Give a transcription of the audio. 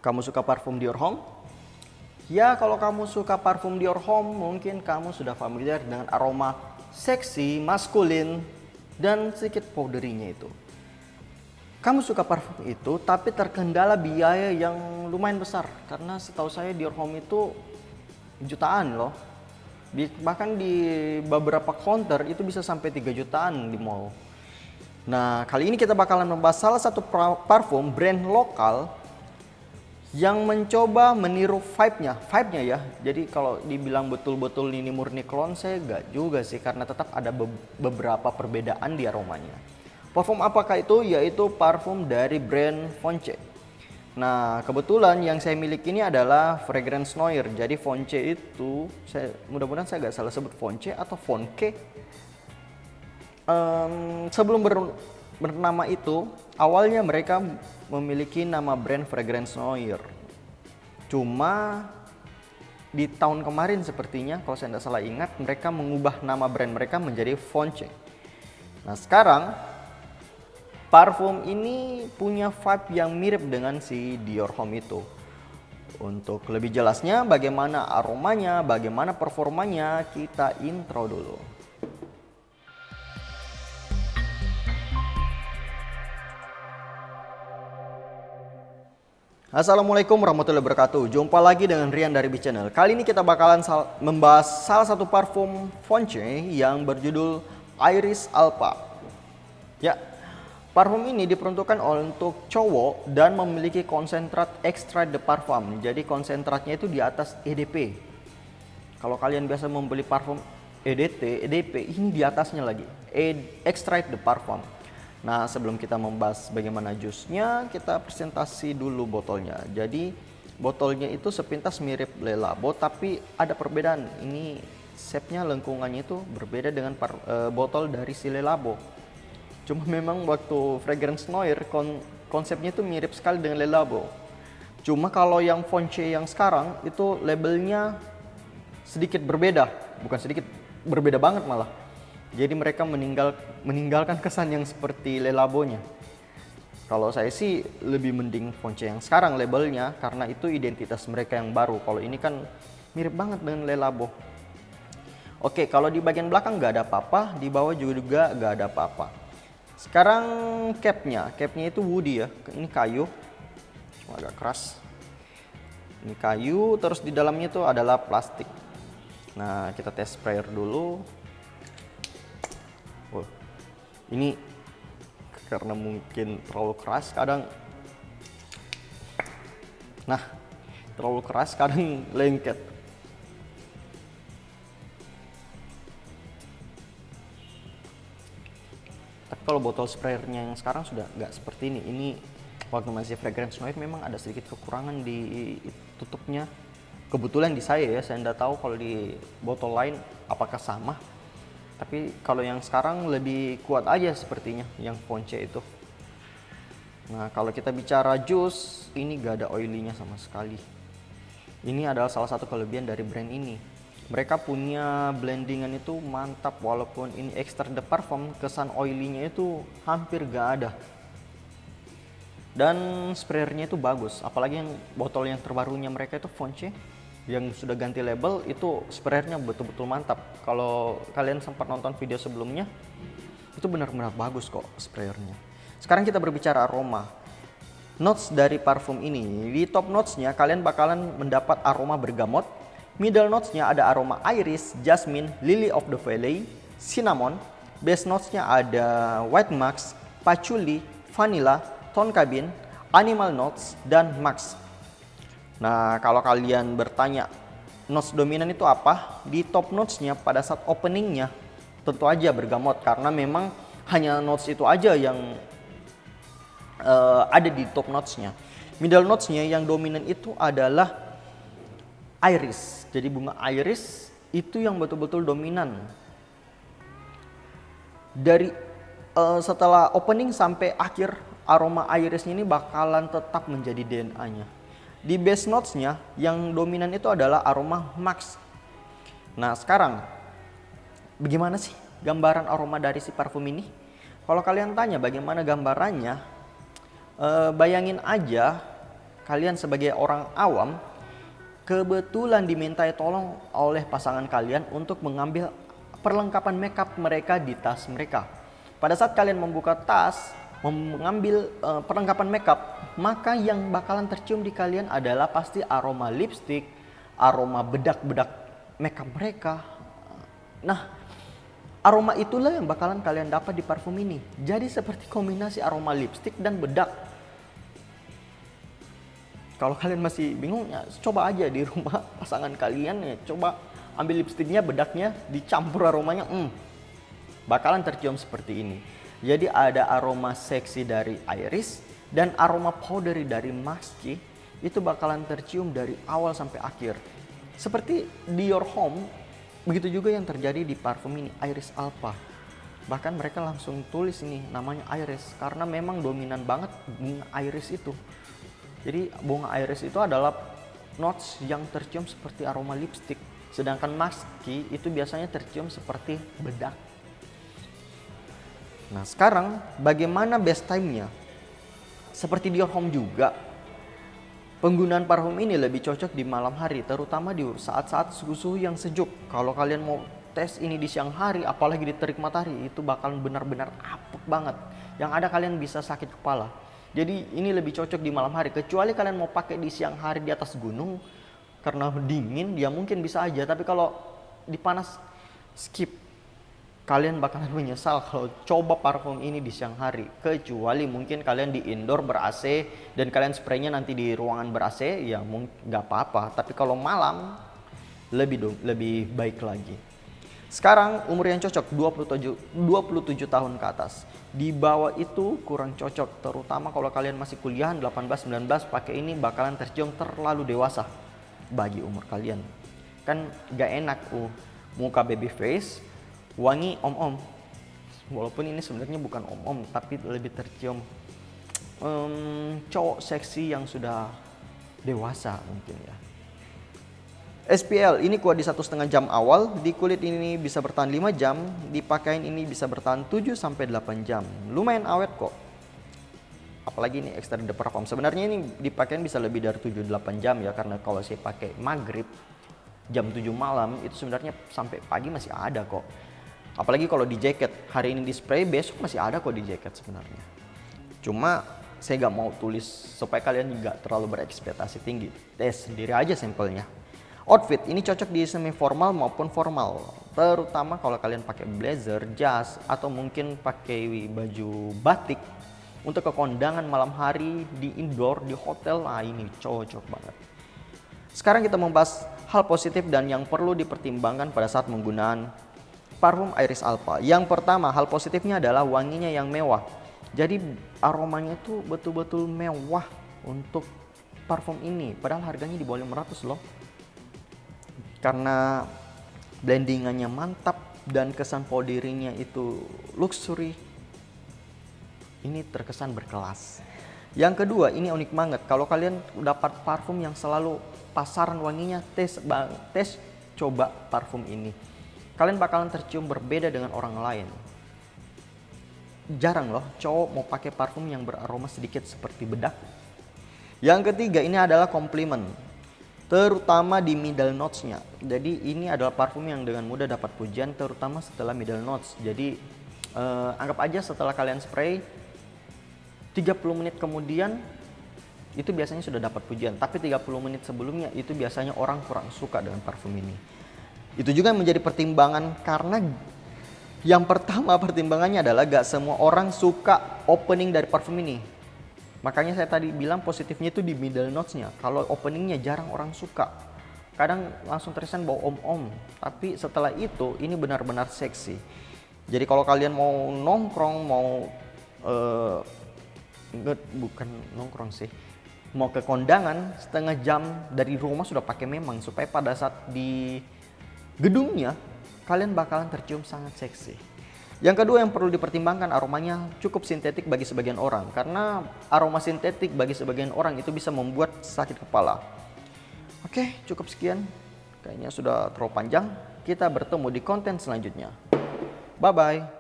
Kamu suka parfum Dior Homme? Ya, kalau kamu suka parfum Dior Homme, mungkin kamu sudah familiar dengan aroma seksi, maskulin, dan sedikit powderinya itu. Kamu suka parfum itu, tapi terkendala biaya yang lumayan besar. Karena setahu saya Dior Homme itu jutaan loh. Bahkan di beberapa counter itu bisa sampai 3 jutaan di mall. Nah, kali ini kita bakalan membahas salah satu parfum brand lokal yang mencoba meniru vibe-nya ya. Jadi kalau dibilang betul-betul ini murni clone, saya enggak juga sih, karena tetap ada beberapa perbedaan di aromanya. Parfum apakah itu? Yaitu parfum dari brand Fonce. Nah, kebetulan yang saya miliki ini adalah Fragrance Noir. Jadi Fonce itu, mudah-mudahan saya nggak salah sebut Fonce atau Fonke. Sebelum bernama itu, awalnya mereka memiliki nama brand Fragrance Noir. Cuma di tahun kemarin sepertinya, kalau saya tidak salah ingat, mereka mengubah nama brand mereka menjadi Fonce. Nah, sekarang parfum ini punya vibe yang mirip dengan si Dior Homme itu. Untuk lebih jelasnya bagaimana aromanya, bagaimana performanya, kita intro dulu. Assalamualaikum warahmatullahi wabarakatuh. Jumpa lagi dengan Rian dari B-Channel. Kali ini kita bakalan membahas salah satu parfum Fonce yang berjudul Iris Alpha. Ya, parfum ini diperuntukkan untuk cowok dan memiliki konsentrat extrait de parfum. Jadi konsentratnya itu di atas EDP. Kalau kalian biasa membeli parfum EDP ini di atasnya lagi, extrait de parfum. Nah, sebelum kita membahas bagaimana jusnya, kita presentasi dulu botolnya. Jadi botolnya itu sepintas mirip Le Labo, tapi ada perbedaan. Ini shape-nya, lengkungannya itu berbeda dengan botol dari si Le Labo. Cuma memang waktu Fragrance Noir konsepnya itu mirip sekali dengan Le Labo. Cuma kalau yang Fonce yang sekarang itu labelnya sedikit berbeda, bukan sedikit, berbeda banget malah. Jadi mereka meninggalkan kesan yang seperti Le Labo-nya. Kalau saya sih lebih mending Fonce yang sekarang labelnya, karena itu identitas mereka yang baru. Kalau ini kan mirip banget dengan Le Labo. Oke, kalau di bagian belakang nggak ada apa-apa, di bawah juga nggak ada apa-apa. Sekarang capnya itu woody ya. Ini kayu, cuma agak keras. Ini kayu, terus di dalamnya itu adalah plastik. Nah, kita tes sprayer dulu. Oh, ini karena mungkin terlalu keras kadang. Nah, terlalu keras kadang lengket. Tapi kalau botol sprayernya yang sekarang sudah nggak seperti ini. Ini waktu masih Fragrance Noir memang ada sedikit kekurangan di tutupnya. Kebetulan di saya ya, saya nggak tahu kalau di botol lain apakah sama. Tapi kalau yang sekarang lebih kuat aja sepertinya yang Fonce itu. Nah, kalau kita bicara jus, ini gak ada oily-nya sama sekali. Ini adalah salah satu kelebihan dari brand ini. Mereka punya blendingan itu mantap, walaupun ini extrait de parfum, kesan oily-nya itu hampir gak ada. Dan sprayernya itu bagus, apalagi yang botol yang terbarunya mereka itu Fonce yang sudah ganti label, itu sprayernya betul-betul mantap. Kalau kalian sempat nonton video sebelumnya, itu benar-benar bagus kok sprayernya. Sekarang kita berbicara aroma. Notes dari parfum ini, di top notesnya kalian bakalan mendapat aroma bergamot. Middle notesnya ada aroma iris, jasmine, lily of the valley, cinnamon. Base notesnya ada white musk, patchouli, vanilla, tonka-bean, animal notes, dan musk. Nah, kalau kalian bertanya notes dominan itu apa, di top notesnya pada saat openingnya tentu aja bergamot, karena memang hanya notes itu aja yang ada di top notesnya. Middle notesnya yang dominan itu adalah iris. Jadi bunga iris itu yang betul-betul dominan. Dari setelah opening sampai akhir, aroma irisnya ini bakalan tetap menjadi DNA-nya. Di base notesnya yang dominan itu adalah aroma musk. Nah, sekarang bagaimana sih gambaran aroma dari si parfum ini? Kalau kalian tanya bagaimana gambarannya, bayangin aja kalian sebagai orang awam kebetulan dimintai tolong oleh pasangan kalian untuk mengambil perlengkapan makeup mereka di tas mereka. Pada saat kalian membuka tas, mengambil perlengkapan makeup, maka yang bakalan tercium di kalian adalah pasti aroma lipstick, aroma bedak-bedak makeup mereka. Nah, aroma itulah yang bakalan kalian dapat di parfum ini. Jadi seperti kombinasi aroma lipstick dan bedak. Kalau kalian masih bingung, ya coba aja di rumah pasangan kalian ya, coba ambil lipstiknya, bedaknya, dicampur aromanya, bakalan tercium seperti ini. Jadi ada aroma seksi dari Iris dan aroma powdery dari Maxi itu bakalan tercium dari awal sampai akhir. Seperti di Your Home, begitu juga yang terjadi di parfum ini, Iris Alpa. Bahkan mereka langsung tulis ini namanya Iris karena memang dominan banget bunga Iris itu. Jadi bunga iris itu adalah notes yang tercium seperti aroma lipstick. Sedangkan Maxi itu biasanya tercium seperti bedak. Nah sekarang bagaimana best time-nya? Seperti di Your Home juga, penggunaan parfum ini lebih cocok di malam hari, terutama di saat-saat suhu yang sejuk. Kalau kalian mau tes ini di siang hari, apalagi di terik matahari, itu bakal benar-benar apek banget. Yang ada kalian bisa sakit kepala. Jadi ini lebih cocok di malam hari, kecuali kalian mau pakai di siang hari di atas gunung karena dingin, ya mungkin bisa aja. Tapi kalau di panas, skip. Kalian bakalan menyesal kalau coba parfum ini di siang hari. Kecuali mungkin kalian di indoor ber-AC dan kalian spraynya nanti di ruangan ber-AC, ya nggak apa-apa. Tapi kalau malam, lebih baik lagi. Sekarang umur yang cocok 27 tahun ke atas. Di bawah itu kurang cocok, terutama kalau kalian masih kuliah 18-19 pakai ini bakalan tercium terlalu dewasa bagi umur kalian. Kan gak enak muka baby face, wangi om-om. Walaupun ini sebenarnya bukan om-om, tapi lebih tercium cowok seksi yang sudah dewasa mungkin ya. SPL ini kuat di 1,5 jam awal, di kulit ini bisa bertahan 5 jam, di pakaian ini bisa bertahan 7-8 jam. Lumayan awet kok. Apalagi ini extra the parfum. Sebenarnya ini di pakaian bisa lebih dari 7-8 jam ya, karena kalau saya pakai maghrib jam 7 malam itu sebenarnya sampai pagi masih ada kok. Apalagi kalau di jaket, hari ini di spray, besok masih ada kok di jaket sebenarnya. Cuma saya gak mau tulis supaya kalian gak terlalu berekspektasi tinggi. Tes sendiri aja sampelnya. Outfit ini cocok di semi formal maupun formal, terutama kalau kalian pakai blazer, jas, atau mungkin pakai baju batik untuk ke kondangan malam hari di indoor, di hotel. Nah ini cocok banget. Sekarang kita membahas hal positif dan yang perlu dipertimbangkan pada saat menggunakan parfum Iris Alpa. Yang pertama, hal positifnya adalah wanginya yang mewah. Jadi aromanya itu betul-betul mewah untuk parfum ini, padahal harganya di bawah 500 loh. Karena blendingannya mantap dan kesan powderingnya itu luxury, ini terkesan berkelas. Yang kedua, ini unik banget. Kalau kalian dapat parfum yang selalu pasaran wanginya, tes coba parfum ini. Kalian bakalan tercium berbeda dengan orang lain. Jarang loh cowok mau pakai parfum yang beraroma sedikit seperti bedak. Yang ketiga, ini adalah komplimen, terutama di middle notes-nya. Jadi ini adalah parfum yang dengan mudah dapat pujian, terutama setelah middle notes. Jadi anggap aja setelah kalian spray 30 menit kemudian itu biasanya sudah dapat pujian. Tapi 30 menit sebelumnya itu biasanya orang kurang suka dengan parfum ini. Itu juga yang menjadi pertimbangan, karena yang pertama pertimbangannya adalah gak semua orang suka opening dari parfum ini. Makanya saya tadi bilang positifnya itu di middle notes-nya. Kalau openingnya jarang orang suka. Kadang langsung terkesan bau om-om. Tapi setelah itu ini benar-benar seksi. Jadi kalau kalian mau nongkrong, bukan nongkrong sih, mau ke kondangan, setengah jam dari rumah sudah pakai memang, supaya pada saat di gedungnya kalian bakalan tercium sangat seksi. Yang kedua yang perlu dipertimbangkan, aromanya cukup sintetik bagi sebagian orang. Karena aroma sintetik bagi sebagian orang itu bisa membuat sakit kepala. Oke, cukup sekian. Kayaknya sudah terlalu panjang. Kita bertemu di konten selanjutnya. Bye-bye.